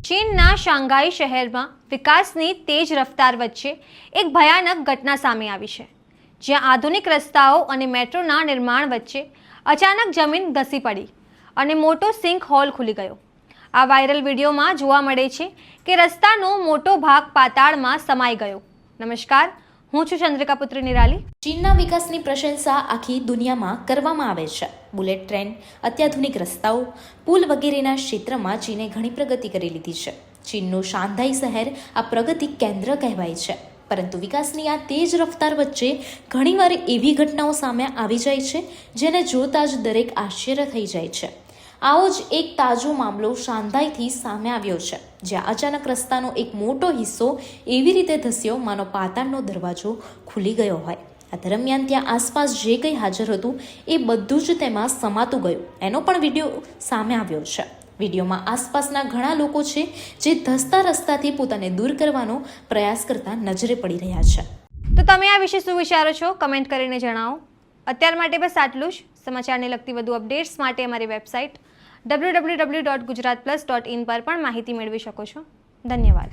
ચીનના શાંઘાઈ શહેરમાં વિકાસની તેજ રફતાર વચ્ચે એક ભયાનક ઘટના સામે આવી છે, જ્યાં આધુનિક રસ્તાઓ અને મેટ્રોના નિર્માણ વચ્ચે અચાનક જમીન ધસી પડી અને મોટો સિંક હોલ ખુલી ગયો। આ વાયરલ વિડીયોમાં જોવા મળે છે કે રસ્તાનો મોટો ભાગ પાતાળમાં સમાઈ ગયો। નમસ્કાર, હું છું ચંદ્રિકા પુત્રી નિરાલી। ચીનના વિકાસની પ્રશંસા આખી દુનિયામાં કરવામાં આવે છે। બુલેટ ટ્રેન, અત્યાધુનિક રસ્તાઓ, પુલ વગેરેના ક્ષેત્રમાં ચીને ઘણી પ્રગતિ કરી લીધી છે। ચીનનું શાંઘાઈ શહેર આ પ્રગતિ કેન્દ્ર કહેવાય છે, પરંતુ વિકાસની આ તેજ રફતાર વચ્ચે ઘણીવાર એવી ઘટનાઓ સામે આવી જાય છે જેને જોતા જ દરેક આશ્ચર્ય થઈ જાય છે। આવો જ એક તાજો મામલો શાંઘાઈથી સામે આવ્યો છે, જ્યાં અચાનક રસ્તાનો એક મોટો હિસ્સો એવી રીતે ધસ્યો માનો પાતાળનો દરવાજો ખુલી ગયો હોય। આ દરમિયાન ત્યાં આસપાસ જે કંઈ હાજર હતું એ બધું જ તેમાં સમાતું ગયું। એનો પણ વિડીયો સામે આવ્યો છે। વિડીયોમાં આસપાસના ઘણા લોકો છે જે ધસતા રસ્તાથી પોતાને દૂર કરવાનો પ્રયાસ કરતા નજરે પડી રહ્યા છે। તો તમે આ વિશે શું વિચારો છો? કમેન્ટ કરીને જણાવો। અત્યાર માટે બસ આટલું જ। સમાચારને લગતી વધુ અપડેટ્સ માટે અમારી વેબસાઇટ www.gujaratplus.in પર પણ માહિતી મેળવી શકો છો। ધન્યવાદ।